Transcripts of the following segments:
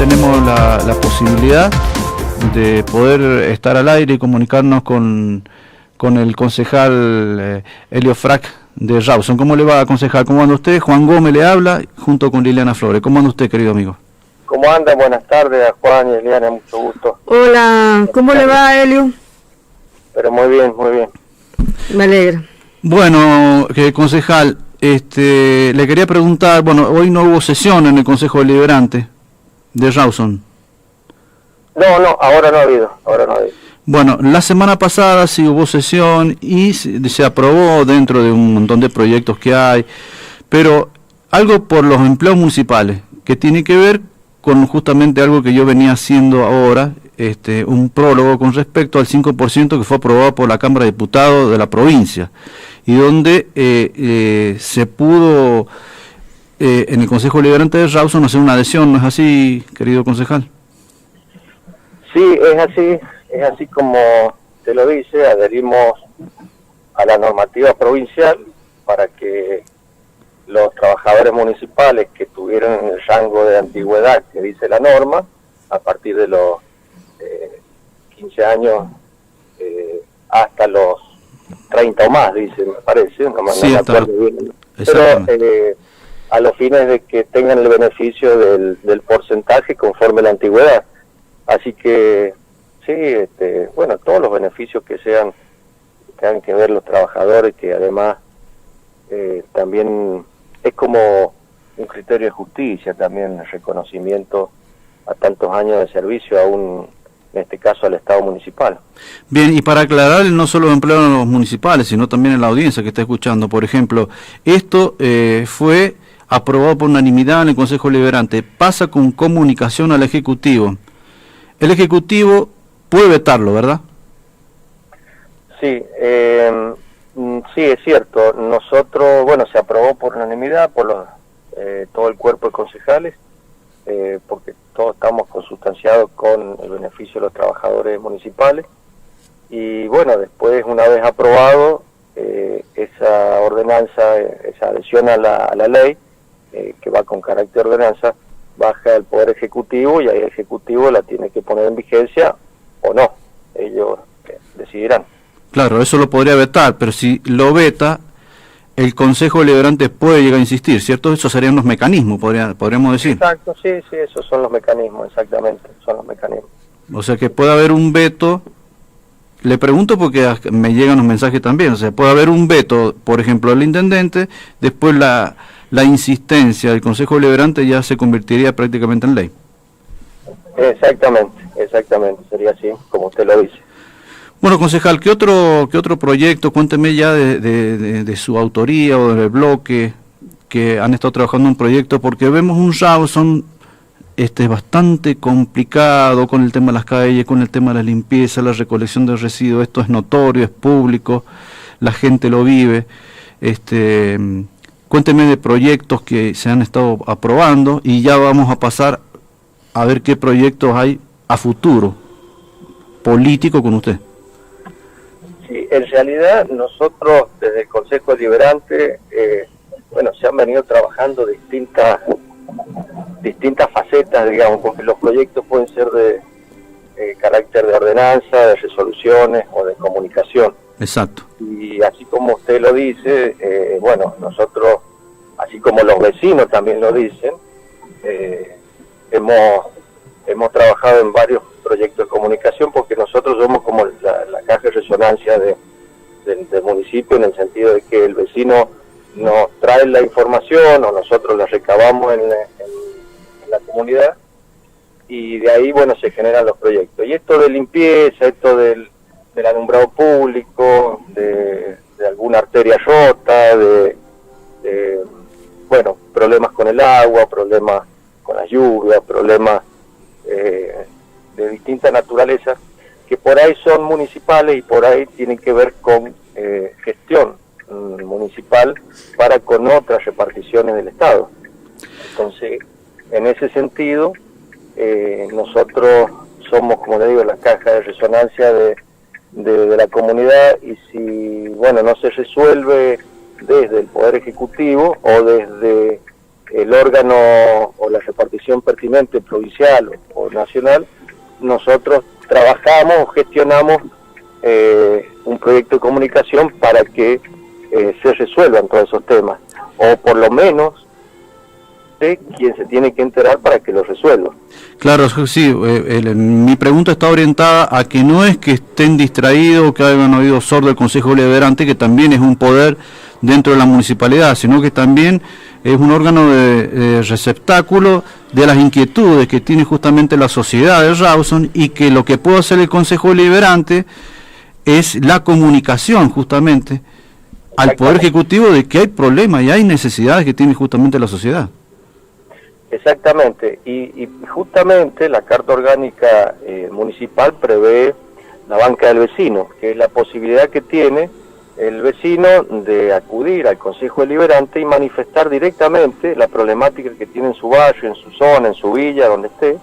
tenemos la posibilidad de poder estar al aire y comunicarnos con el concejal Elio Frac de Rawson. ¿Cómo le va, concejal? ¿Cómo anda usted? Juan Gómez le habla, junto con Liliana Flores. ¿Cómo anda usted, querido amigo? ¿Cómo anda? Buenas tardes a Juan y Liliana, mucho gusto. Hola, ¿cómo le va, Elio? Pero muy bien, muy bien. Me alegra. Bueno, concejal, le quería preguntar, bueno, hoy no hubo sesión en el Consejo Deliberante de Rawson. No, ahora no ha habido. Bueno, la semana pasada sí hubo sesión y se aprobó dentro de un montón de proyectos que hay, pero algo por los empleos municipales, que tiene que ver con justamente algo que yo venía haciendo ahora, un prólogo con respecto al 5% que fue aprobado por la Cámara de Diputados de la provincia, y donde se pudo en el Consejo Deliberante de Rawson hacer una adhesión, ¿no es así, querido concejal? Sí, es así como te lo dice, adherimos a la normativa provincial para que los trabajadores municipales que tuvieron el rango de antigüedad que dice la norma, a partir de los 15 años hasta los 30 o más, dice, me parece, no me acuerdo bien, pero a los fines de que tengan el beneficio del porcentaje conforme la antigüedad. Así que, sí, bueno, todos los beneficios que tengan que ver los trabajadores, que además también es como un criterio de justicia, también el reconocimiento a tantos años de servicio, aún en este caso al Estado municipal. Bien, y para aclarar, no solo empleados municipales, sino también en la audiencia que está escuchando, por ejemplo, esto fue aprobado por unanimidad en el Consejo Deliberante, pasa con comunicación al Ejecutivo. El Ejecutivo puede vetarlo, ¿verdad? Sí, sí, es cierto. Nosotros, bueno, se aprobó por unanimidad por todo el cuerpo de concejales, porque todos estamos consustanciados con el beneficio de los trabajadores municipales. Y bueno, después, una vez aprobado, esa ordenanza, esa adhesión a la ley, que va con carácter de ordenanza, baja el Poder Ejecutivo y ahí el Ejecutivo la tiene que poner en vigencia o no. Ellos decidirán. Claro, eso lo podría vetar, pero si lo veta, el Consejo Deliberante puede llegar a insistir, ¿cierto? Esos serían los mecanismos, podríamos decir. Exacto, sí, esos son los mecanismos, exactamente, son los mecanismos. O sea que puede haber un veto, le pregunto porque me llegan los mensajes también, o sea, puede haber un veto, por ejemplo, del intendente, después la insistencia del Consejo Deliberante ya se convertiría prácticamente en ley. Exactamente, sería así, como usted lo dice. Bueno, concejal, ¿qué otro proyecto? Cuénteme ya de su autoría o del bloque que han estado trabajando en un proyecto, porque vemos un Rawson bastante complicado con el tema de las calles, con el tema de la limpieza, la recolección de residuos. Esto es notorio, es público, la gente lo vive. Cuénteme de proyectos que se han estado aprobando y ya vamos a pasar a ver qué proyectos hay a futuro político con usted. Sí, en realidad nosotros desde el Consejo Deliberante, bueno, se han venido trabajando distintas facetas, digamos, porque los proyectos pueden ser de carácter de ordenanza, de resoluciones o de comunicación. Exacto. Y así como usted lo dice, bueno, nosotros, así como los vecinos también lo dicen, hemos trabajado en varios proyectos de comunicación porque nosotros somos como la caja de resonancia del municipio, en el sentido de que el vecino nos trae la información o nosotros la recabamos en la comunidad y de ahí, bueno, se generan los proyectos. Y esto de limpieza, esto del alumbrado público, de alguna arteria rota, bueno, problemas con el agua, problemas con la lluvia, problemas de distinta naturaleza, que por ahí son municipales y por ahí tienen que ver con gestión municipal para con otras reparticiones del Estado. Entonces, en ese sentido, nosotros somos, como le digo, la caja de resonancia de la comunidad, y si, bueno, no se resuelve desde el Poder Ejecutivo o desde el órgano o la repartición pertinente provincial o nacional, nosotros trabajamos o gestionamos un proyecto de comunicación para que se resuelvan todos esos temas, o por lo menos de quien se tiene que enterar para que lo resuelva. Claro, sí, mi pregunta está orientada a que no es que estén distraídos o que hayan oído sordo el Consejo Deliberante, que también es un poder dentro de la municipalidad, sino que también es un órgano de receptáculo de las inquietudes que tiene justamente la sociedad de Rawson, y que lo que puede hacer el Consejo Deliberante es la comunicación justamente al Poder Ejecutivo de que hay problemas y hay necesidades que tiene justamente la sociedad. Exactamente, y justamente la Carta Orgánica Municipal prevé la banca del vecino, que es la posibilidad que tiene el vecino de acudir al Consejo Deliberante y manifestar directamente la problemática que tiene en su barrio, en su zona, en su villa, donde esté,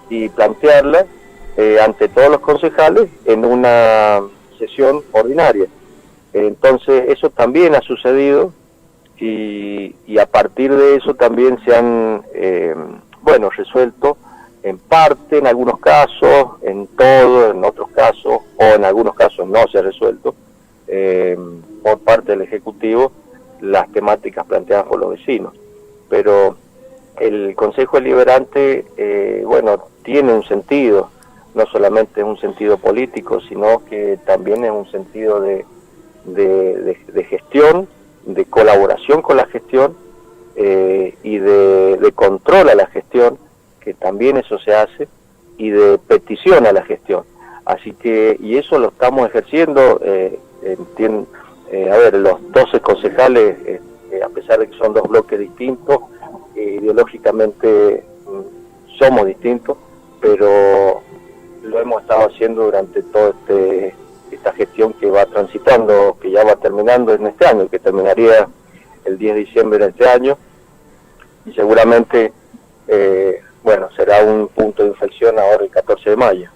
y plantearla ante todos los concejales en una sesión ordinaria. Entonces eso también ha sucedido, y a partir de eso también se han resuelto en parte, en algunos casos, en todo, en otros casos, o en algunos casos no se ha resuelto por parte del Ejecutivo las temáticas planteadas por los vecinos. Pero el Consejo Deliberante tiene un sentido, no solamente un sentido político, sino que también es un sentido de gestión, de colaboración con la gestión y de control a la gestión, que también eso se hace, y de petición a la gestión. Así que, y eso lo estamos ejerciendo, los 12 concejales, a pesar de que son dos bloques distintos, ideológicamente somos distintos, pero lo hemos estado haciendo durante todo esta gestión que va transitando, que ya va terminando en este año, que terminaría el 10 de diciembre de este año, y seguramente será un punto de inflexión ahora el 14 de mayo.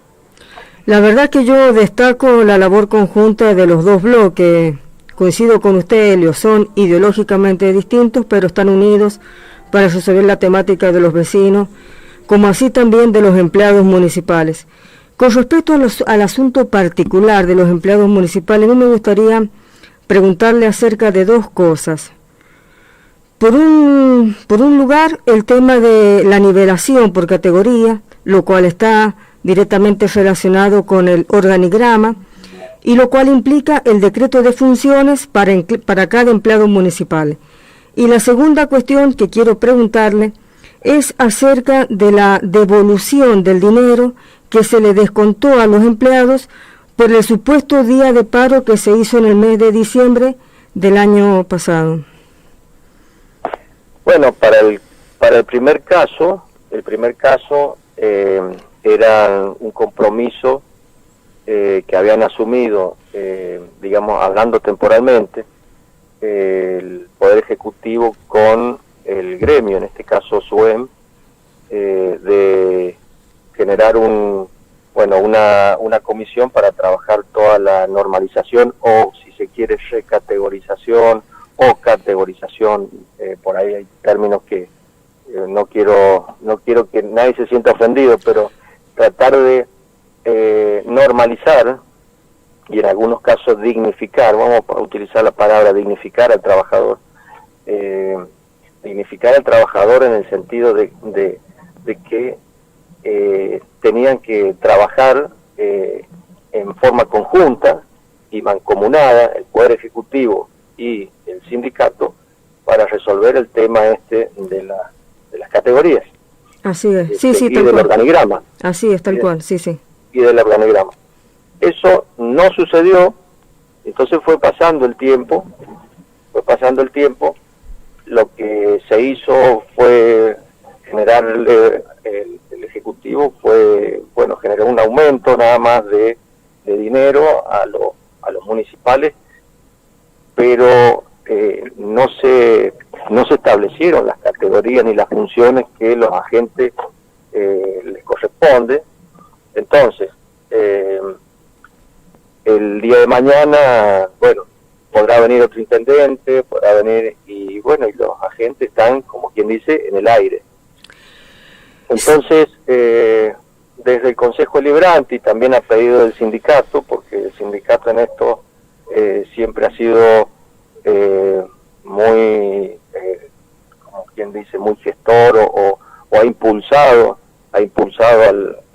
La verdad que yo destaco la labor conjunta de los dos bloques. Coincido con usted, Elio, son ideológicamente distintos, pero están unidos para resolver la temática de los vecinos, como así también de los empleados municipales. Con respecto al asunto particular de los empleados municipales, a mí me gustaría preguntarle acerca de dos cosas. Por un lugar, el tema de la nivelación por categoría, lo cual está directamente relacionado con el organigrama, y lo cual implica el decreto de funciones para cada empleado municipal. Y la segunda cuestión que quiero preguntarle es acerca de la devolución del dinero que se le descontó a los empleados por el supuesto día de paro que se hizo en el mes de diciembre del año pasado. Bueno, para el primer caso era un compromiso que habían asumido, hablando temporalmente, el Poder Ejecutivo con el gremio, en este caso SUEM, de generar una comisión para trabajar toda la normalización, o si se quiere recategorización o categorización, por ahí hay términos que no quiero que nadie se sienta ofendido, pero tratar de normalizar y en algunos casos dignificar, vamos a utilizar la palabra dignificar al trabajador, dignificar al trabajador en el sentido de que tenían que trabajar en forma conjunta y mancomunada el Poder Ejecutivo y el sindicato para resolver el tema de las categorías. Así es, sí, y del organigrama. Así es, tal cual, sí. Y del organigrama. Eso no sucedió, entonces fue pasando el tiempo, lo que se hizo fue generar, el Ejecutivo generó un aumento nada más de dinero a los municipales, pero no se establecieron las categorías ni las funciones que los agentes les corresponde. Entonces, el día de mañana, podrá venir otro intendente, podrá venir, y bueno, y los agentes están, como quien dice, en el aire. Entonces, desde el Consejo Deliberante y también a pedido del sindicato, porque el sindicato en esto siempre ha sido muy, como quien dice, muy gestor o ha impulsado al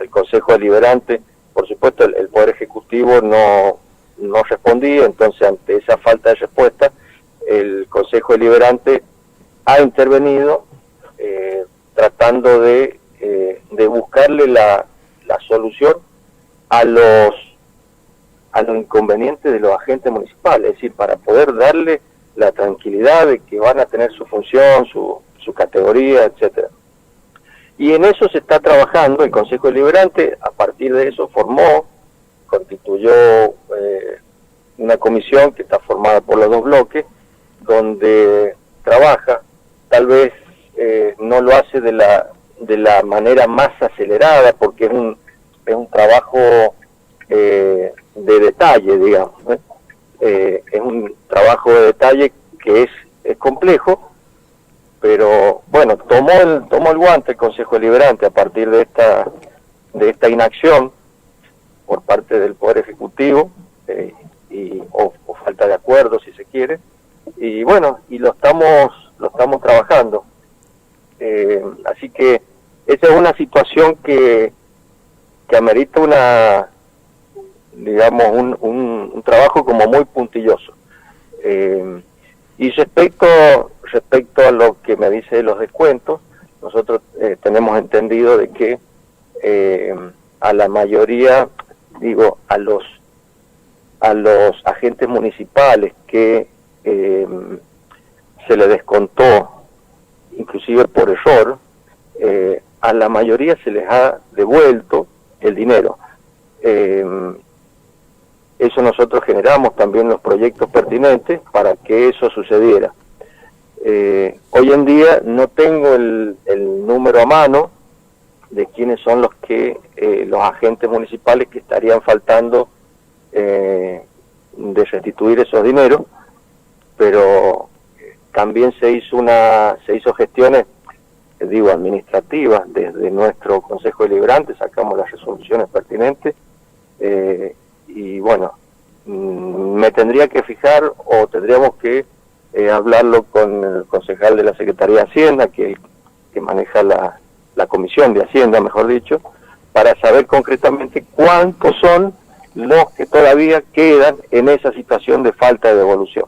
Consejo Deliberante. Por supuesto, el Poder Ejecutivo no respondía, entonces ante esa falta de respuesta, el Consejo Deliberante ha intervenido tratando de buscarle la solución a los inconvenientes de los agentes municipales, es decir, para poder darle la tranquilidad de que van a tener su función, su categoría, etcétera. Y en eso se está trabajando. El Consejo Deliberante, a partir de eso, constituyó una comisión que está formada por los dos bloques, donde trabaja, tal vez no lo hace de la manera más acelerada, porque es un trabajo de detalle, digamos, es un trabajo de detalle que es complejo, pero bueno, tomó el guante el Consejo Deliberante a partir de esta inacción por parte del Poder Ejecutivo o falta de acuerdo, si se quiere, y bueno, y lo estamos trabajando. Así que esa es una situación que amerita un trabajo como muy puntilloso. Y respecto a lo que me dice de los descuentos, nosotros tenemos entendido de que a la mayoría, a los agentes municipales que se le descontó, inclusive por error, a la mayoría se les ha devuelto el dinero. Eso nosotros generamos también los proyectos pertinentes para que eso sucediera. Hoy en día no tengo el número a mano de quiénes son los agentes municipales que estarían faltando de restituir esos dineros, pero también se hizo gestiones, administrativas desde nuestro Consejo Deliberante, sacamos las resoluciones pertinentes, y bueno, me tendría que fijar o tendríamos que hablarlo con el concejal de la Secretaría de Hacienda, que maneja la Comisión de Hacienda, mejor dicho, para saber concretamente cuántos son los que todavía quedan en esa situación de falta de devolución.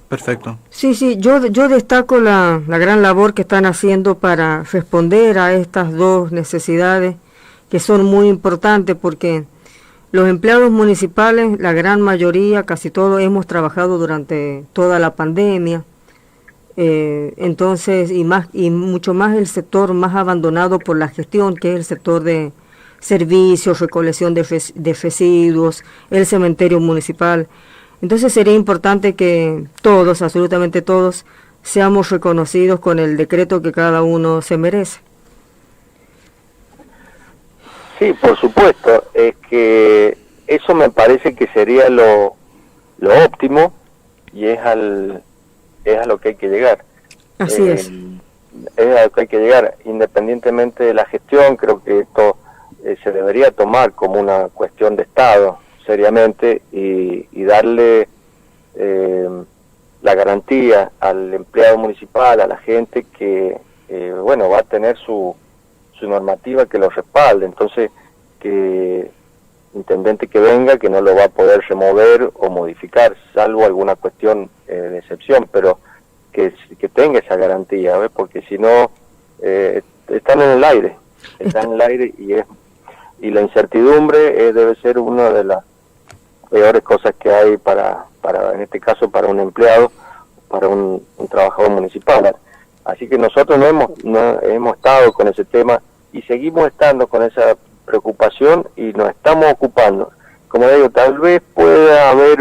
Perfecto. Sí, yo destaco la gran labor que están haciendo para responder a estas dos necesidades que son muy importantes, porque los empleados municipales, la gran mayoría, casi todos, hemos trabajado durante toda la pandemia, entonces, y mucho más el sector más abandonado por la gestión, que es el sector de servicios, recolección de residuos, el cementerio municipal. Entonces sería importante que todos, absolutamente todos, seamos reconocidos con el decreto que cada uno se merece. Sí, por supuesto, es que eso me parece que sería lo óptimo y es a lo que hay que llegar. Así es. Es a lo que hay que llegar, independientemente de la gestión. Creo que esto se debería tomar como una cuestión de Estado, seriamente, y darle la garantía al empleado municipal, a la gente que, va a tener su normativa que lo respalde. Entonces, que intendente que venga, que no lo va a poder remover o modificar, salvo alguna cuestión de excepción, pero que tenga esa garantía, ¿ves? Porque si no, están en el aire, y la incertidumbre debe ser una de las peores cosas que hay para en este caso, para un empleado, para un trabajador municipal. Así que nosotros no hemos estado con ese tema y seguimos estando con esa preocupación y nos estamos ocupando. Como digo, tal vez pueda haber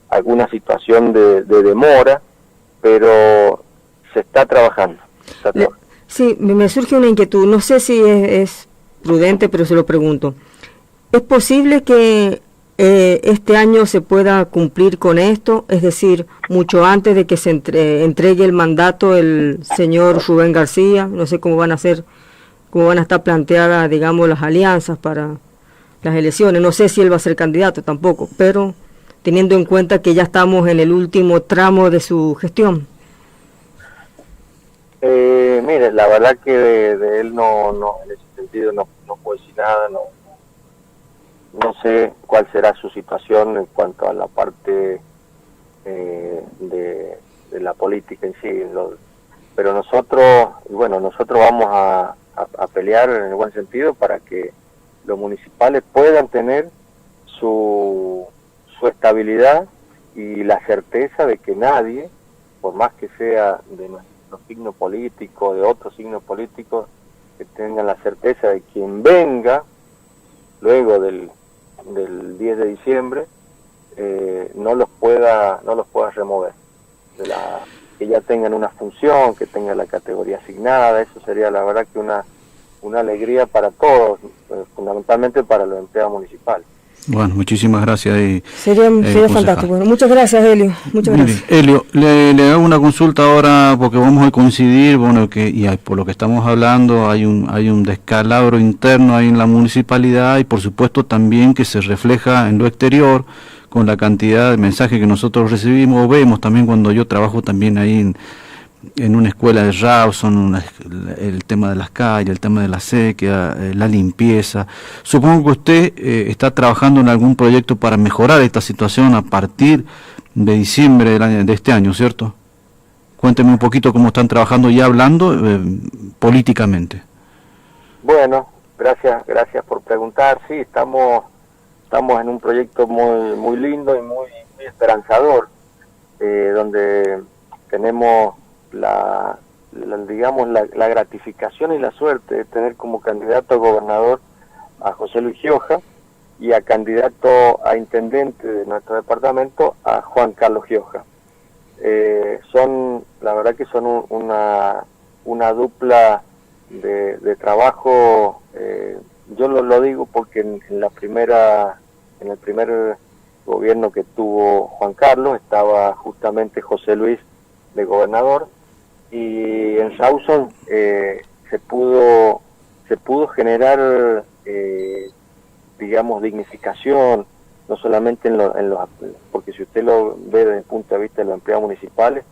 alguna situación de demora, pero se está trabajando. Sí, me surge una inquietud, no sé si es prudente, pero se lo pregunto. ¿Es posible que este año se pueda cumplir con esto, es decir, mucho antes de que se entregue el mandato el señor Rubén García. No sé cómo van a ser, cómo van a estar planteadas, digamos, las alianzas para las elecciones. No sé si él va a ser candidato tampoco, pero teniendo en cuenta que ya estamos en el último tramo de su gestión. Mire, la verdad que de él no, en ese sentido no puedo decir nada, no sé cuál será su situación en cuanto a la parte de la política en sí, pero nosotros vamos a pelear en el buen sentido para que los municipales puedan tener su estabilidad y la certeza de que nadie, por más que sea de nuestro signo político, de otros signos políticos, que tengan la certeza de quien venga luego del 10 de diciembre no los pueda remover, que ya tengan una función, que tengan la categoría asignada. Eso sería la verdad que una alegría para todos, fundamentalmente para los empleados municipales. Bueno, muchísimas gracias. Sería fantástico. Bueno, muchas gracias, Helio. Muchas gracias. Helio, le hago una consulta ahora porque vamos a coincidir, y por lo que estamos hablando hay un descalabro interno ahí en la municipalidad y por supuesto también que se refleja en lo exterior con la cantidad de mensajes que nosotros recibimos o vemos también cuando yo trabajo también ahí en una escuela de Rawson, el tema de las calles, el tema de la sequía, la limpieza. Supongo que usted está trabajando en algún proyecto para mejorar esta situación a partir de diciembre de este año, ¿cierto? Cuénteme un poquito cómo están trabajando y hablando políticamente. Bueno, gracias por preguntar. Sí, estamos en un proyecto muy lindo y muy esperanzador, donde tenemos la gratificación y la suerte de tener como candidato a gobernador a José Luis Gioja y a candidato a intendente de nuestro departamento a Juan Carlos Gioja. La verdad que son una dupla de trabajo. Yo lo digo porque en el primer gobierno que tuvo Juan Carlos estaba justamente José Luis de gobernador, y en Rawson se pudo generar digamos dignificación, no solamente porque si usted lo ve desde el punto de vista de los empleados municipales,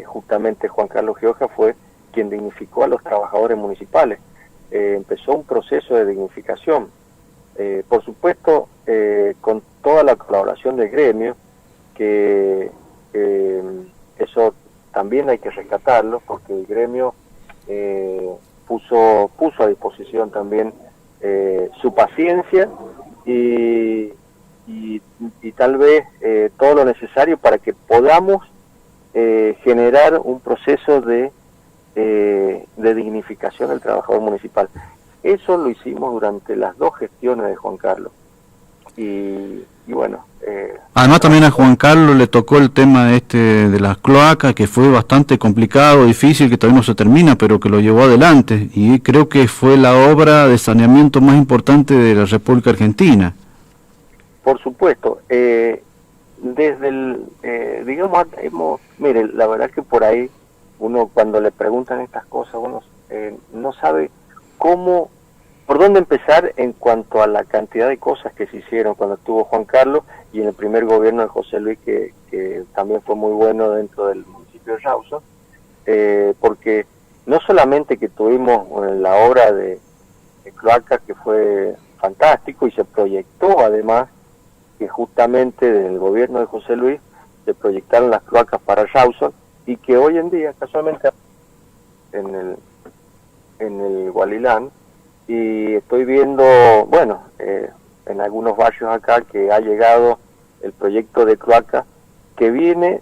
justamente Juan Carlos Gioja fue quien dignificó a los trabajadores municipales. Empezó un proceso de dignificación, por supuesto con toda la colaboración del gremio, que eso también hay que rescatarlo, porque el gremio puso a disposición también su paciencia y tal vez todo lo necesario para que podamos generar un proceso de dignificación del trabajador municipal. Eso lo hicimos durante las 2 gestiones de Juan Carlos. Y bueno... Además también a Juan Carlos le tocó el tema de las cloacas, que fue bastante complicado, difícil, que todavía no se termina, pero que lo llevó adelante. Y creo que fue la obra de saneamiento más importante de la República Argentina. Por supuesto. Mire, la verdad que por ahí uno cuando le preguntan estas cosas, uno no sabe por dónde empezar en cuanto a la cantidad de cosas que se hicieron cuando estuvo Juan Carlos y en el primer gobierno de José Luis, que también fue muy bueno dentro del municipio de Rawson, porque no solamente que tuvimos la obra de cloacas, que fue fantástico y se proyectó además, que justamente desde el gobierno de José Luis se proyectaron las cloacas para Rawson, y que hoy en día casualmente en el Gualilán, y estoy viendo, en algunos barrios acá, que ha llegado el proyecto de cloaca que viene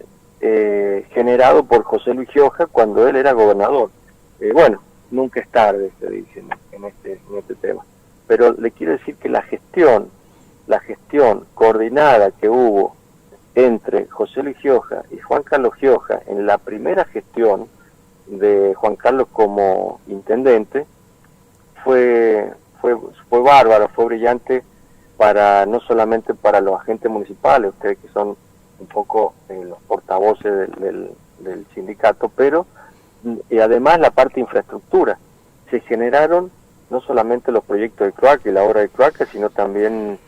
generado por José Luis Gioja cuando él era gobernador. Nunca es tarde, se dice en este tema, pero le quiero decir que la gestión coordinada que hubo entre José Luis Gioja y Juan Carlos Gioja en la primera gestión de Juan Carlos como intendente fue bárbaro, fue brillante, para no solamente para los agentes municipales, ustedes que son un poco los portavoces del sindicato, pero y además la parte de infraestructura. Se generaron no solamente los proyectos de cloaca y la obra de cloaca, sino también,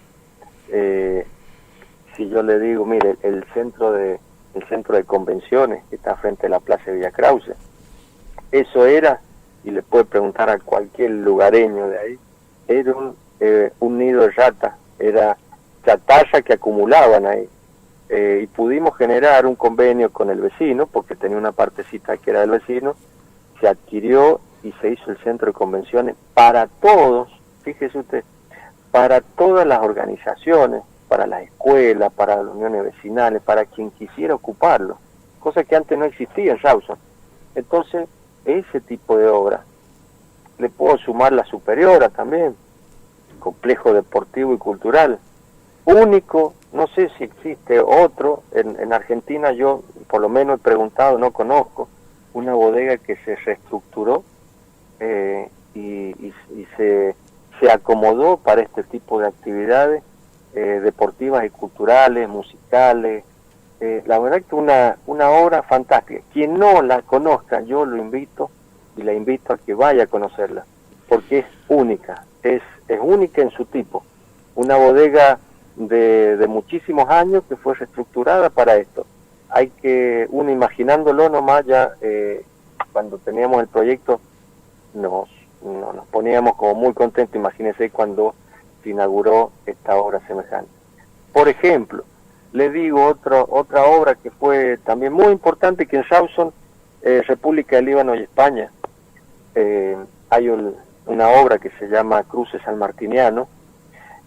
si yo le digo, mire, el centro de convenciones que está frente a la Plaza de Villa Krause, eso era, y le puede preguntar a cualquier lugareño de ahí, era un nido de ratas, era chatarra que acumulaban ahí. Y pudimos generar un convenio con el vecino, porque tenía una partecita que era del vecino, se adquirió y se hizo el centro de convenciones para todos, fíjese usted, para todas las organizaciones, para las escuelas, para las uniones vecinales, para quien quisiera ocuparlo, cosa que antes no existía en Rawson. Entonces, ese tipo de obra, le puedo sumar la superiora también, complejo deportivo y cultural, único, no sé si existe otro, en Argentina yo por lo menos he preguntado, no conozco, una bodega que se reestructuró y se acomodó para este tipo de actividades deportivas y culturales, musicales. La verdad que una obra fantástica. Quien no la conozca, yo lo invito y la invito a que vaya a conocerla, porque es única, es única en su tipo. Una bodega de muchísimos años que fue reestructurada para esto. Hay que, uno imaginándolo nomás ya, cuando teníamos el proyecto, nos poníamos como muy contentos, imagínense cuando se inauguró esta obra semejante. Por ejemplo, le digo otra obra que fue también muy importante, que en Rawson, República del Líbano y España, hay una obra que se llama Cruce Sanmartiniano.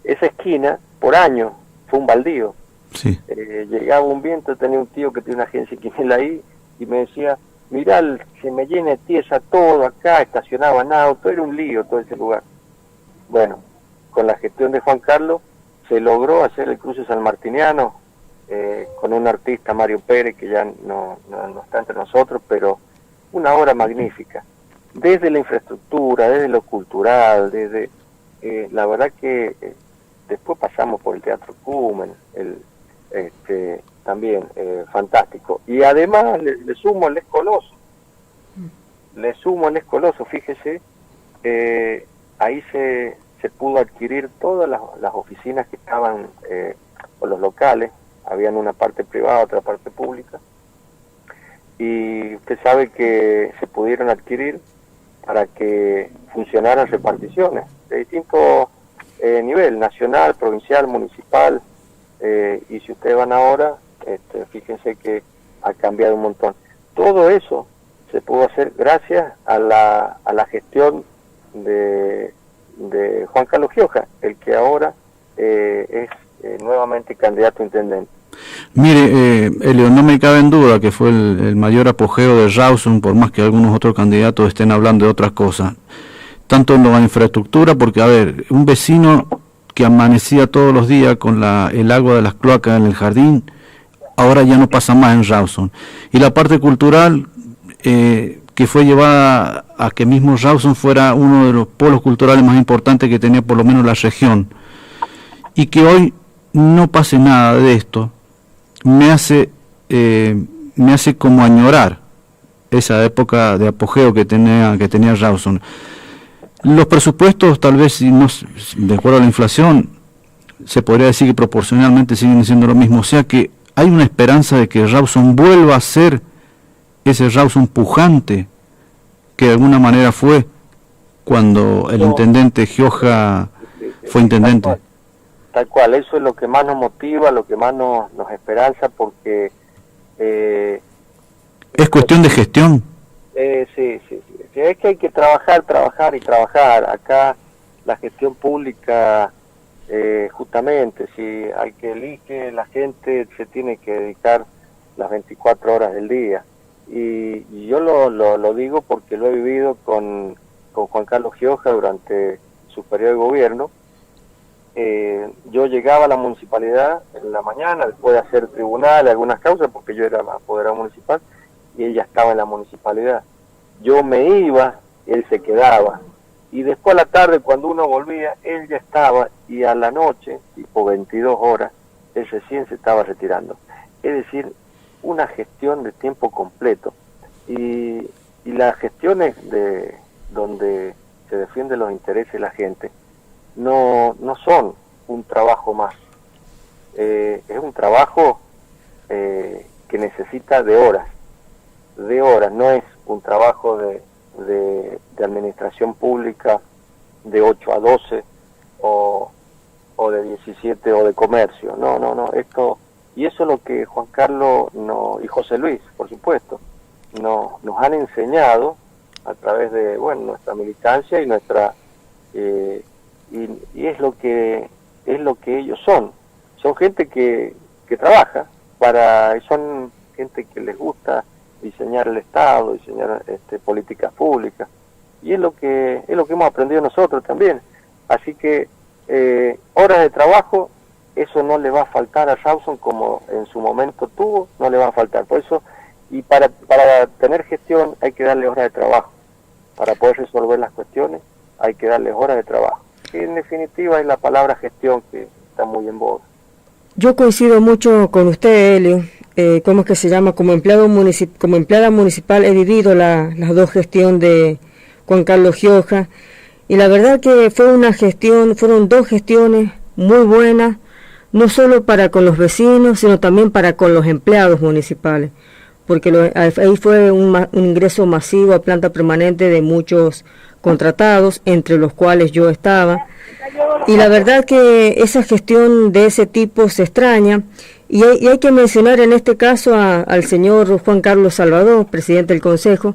Esa esquina, por año, fue un baldío. Sí. Llegaba un viento, tenía un tío que tiene una agencia quinela ahí, y me decía, mirá, se me llena de tierra todo acá, estacionaban autos, era un lío todo ese lugar. Bueno, con la gestión de Juan Carlos, se logró hacer el cruce sanmartiniano, con un artista, Mario Pérez, que ya no está entre nosotros, pero una obra magnífica. Desde la infraestructura, desde lo cultural, desde la verdad que después pasamos por el Teatro Cumen, también fantástico. Y además le sumo el Escoloso. Fíjese, ahí se pudo adquirir todas las oficinas que estaban, o los locales, habían una parte privada, otra parte pública, y usted sabe que se pudieron adquirir para que funcionaran reparticiones de distintos nivel, nacional, provincial, municipal, y si ustedes van ahora, fíjense que ha cambiado un montón. Todo eso se pudo hacer gracias a la gestión de Juan Carlos Gioja, el que ahora es nuevamente candidato a intendente. Mire, Elio, no me cabe en duda que fue el mayor apogeo de Rawson, por más que algunos otros candidatos estén hablando de otras cosas. Tanto en la infraestructura, porque, a ver, un vecino que amanecía todos los días con el agua de las cloacas en el jardín, ahora ya no pasa más en Rawson. Y la parte cultural, que fue llevada a que mismo Rawson fuera uno de los polos culturales más importantes que tenía por lo menos la región. Y que hoy no pase nada de esto, me hace como añorar esa época de apogeo que tenía Rawson. Los presupuestos, tal vez, si no, de acuerdo a la inflación, se podría decir que proporcionalmente siguen siendo lo mismo. O sea que hay una esperanza de que Rawson vuelva a ser ese Rawson pujante que de alguna manera fue cuando el intendente Gioja fue intendente. Tal cual, eso es lo que más nos motiva, lo que más nos esperanza, porque... ¿Es cuestión de gestión? Sí. Es que hay que trabajar. Acá la gestión pública, justamente, si hay que elegir, la gente se tiene que dedicar las 24 horas del día. Y yo lo digo porque lo he vivido con Juan Carlos Gioja durante su periodo de gobierno. Yo llegaba a la municipalidad en la mañana, después de hacer tribunales, algunas causas, porque yo era apoderado municipal, y él ya estaba en la municipalidad. Yo me iba, él se quedaba, y después a la tarde, cuando uno volvía, él ya estaba, y a la noche, tipo 22 horas, él recién se estaba retirando. Es decir, una gestión de tiempo completo. Y las gestiones de donde se defienden los intereses de la gente no son un trabajo más. Es un trabajo que necesita de horas, no es un trabajo de administración pública de 8 a 12 o de 17 o de comercio. No, esto, y eso es lo que Juan Carlos y José Luis, por supuesto, nos han enseñado a través de, bueno, nuestra militancia y nuestra y es lo que ellos son gente que trabaja son gente que les gusta diseñar el Estado, diseñar políticas públicas, y es lo que hemos aprendido nosotros también. Así que horas de trabajo, eso no le va a faltar a Rawson, como en su momento tuvo, no le va a faltar. Por eso, y para tener gestión hay que darle horas de trabajo. Para poder resolver las cuestiones hay que darle horas de trabajo. Y en definitiva es la palabra gestión que está muy en boga. Yo coincido mucho con usted, Helio. ¿Cómo es que se llama? Como empleada municipal he vivido las dos gestiones de Juan Carlos Gioja, y la verdad que fueron dos gestiones muy buenas, no solo para con los vecinos, sino también para con los empleados municipales, porque ahí fue un ingreso masivo a planta permanente de muchos contratados, entre los cuales yo estaba. Y la verdad que esa gestión de ese tipo se extraña, y hay que mencionar en este caso al señor Juan Carlos Salvador, presidente del Consejo,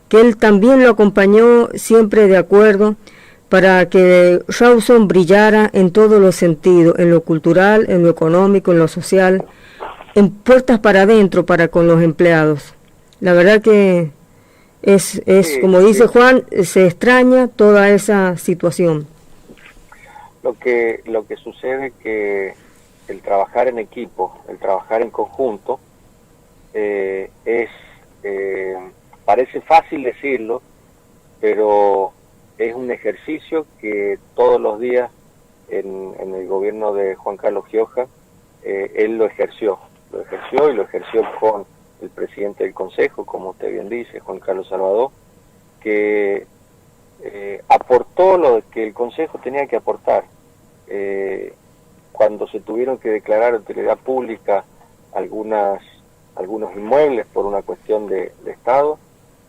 que él también lo acompañó siempre de acuerdo para que Rawson brillara en todos los sentidos, en lo cultural, en lo económico, en lo social, en puertas para adentro para con los empleados. La verdad que es como dice Juan, se extraña toda esa situación. Lo que sucede es que el trabajar en equipo, el trabajar en conjunto, parece fácil decirlo, pero es un ejercicio que todos los días en el gobierno de Juan Carlos Gioja él lo ejerció con el presidente del Consejo, como usted bien dice, Juan Carlos Salvador, que aportó lo que el Consejo tenía que aportar. Cuando se tuvieron que declarar utilidad pública algunos inmuebles por una cuestión de Estado,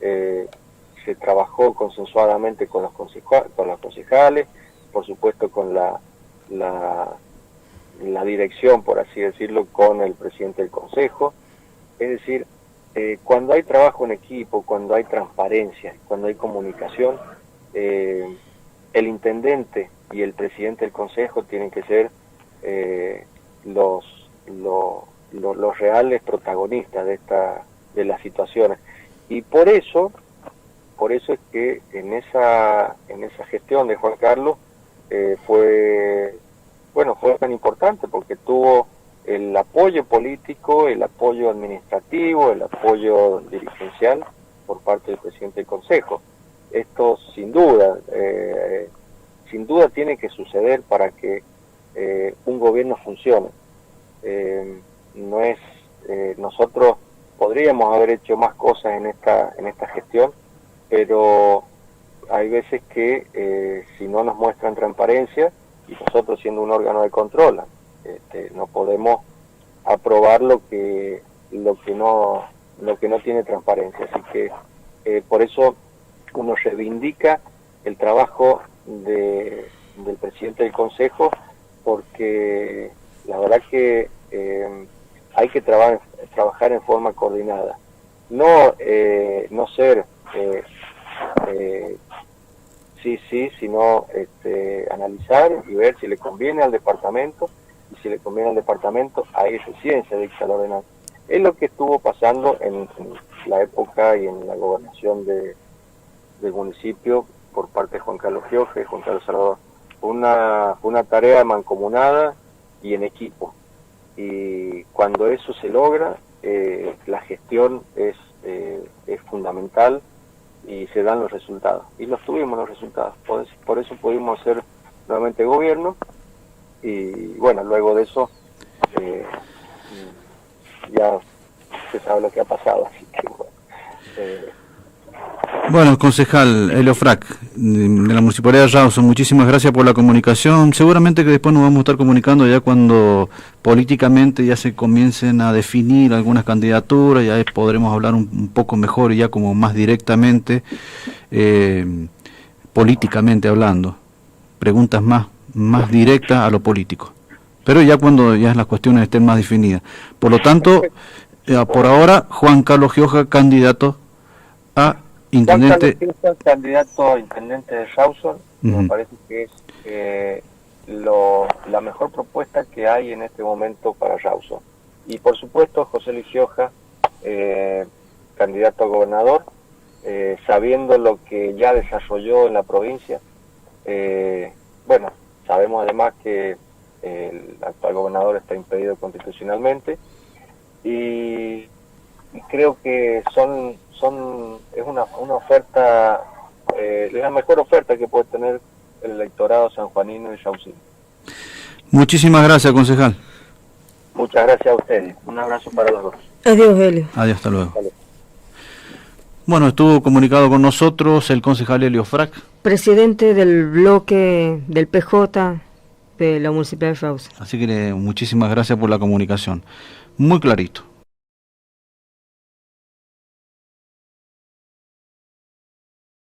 se trabajó consensuadamente con los concejales, por supuesto con la dirección, por así decirlo, con el presidente del Consejo. Es decir, cuando hay trabajo en equipo, cuando hay transparencia, cuando hay comunicación, el intendente y el presidente del Consejo tienen que ser los reales protagonistas de las situaciones. Y por eso es que en esa gestión de Juan Carlos fue tan importante, porque tuvo el apoyo político, el apoyo administrativo, el apoyo dirigencial por parte del presidente del Consejo. Esto sin duda tiene que suceder para que un gobierno funcione. Nosotros podríamos haber hecho más cosas en esta gestión, pero hay veces que si no nos muestran transparencia, y nosotros siendo un órgano de control, no podemos aprobar lo que no tiene transparencia. Así que por eso uno reivindica el trabajo del presidente del Consejo, porque la verdad que hay que trabajar en forma coordinada, no ser sino analizar y ver si le conviene al departamento, y si le conviene al departamento, ahí recién se dicta la ordenanza. Es lo que estuvo pasando en la época y en la gobernación del municipio por parte de Juan Carlos Gioja y Juan Carlos Salvador. Una tarea mancomunada y en equipo, y cuando eso se logra, la gestión es fundamental y se dan los resultados, y los tuvimos los resultados. Por eso pudimos ser nuevamente gobierno, y bueno, luego de eso ya se sabe lo que ha pasado, así que bueno. Bueno, concejal Helio Frac, de la Municipalidad de Rawson, muchísimas gracias por la comunicación. Seguramente que después nos vamos a estar comunicando ya cuando políticamente ya se comiencen a definir algunas candidaturas, ya podremos hablar un poco mejor y ya como más directamente, políticamente hablando, preguntas más directas a lo político. Pero ya cuando ya las cuestiones estén más definidas. Por lo tanto, por ahora, Juan Carlos Gioja, candidato a intendente. Juan Carlos Gioja, candidato a intendente de Rawson, me parece que es la mejor propuesta que hay en este momento para Rawson. Y por supuesto, José Luis Gioja, candidato a gobernador, sabiendo lo que ya desarrolló en la provincia. Bueno, sabemos además que el actual gobernador está impedido constitucionalmente y creo que es una oferta, la mejor oferta que puede tener el electorado sanjuanino y rawsino. Muchísimas gracias, concejal. Muchas gracias a ustedes. Un abrazo para los dos. Adiós, Helio. Adiós, hasta luego. Bueno, estuvo comunicado con nosotros el concejal Helio Frac, presidente del bloque del PJ de la Municipalidad de Rawson. Así que muchísimas gracias por la comunicación. Muy clarito.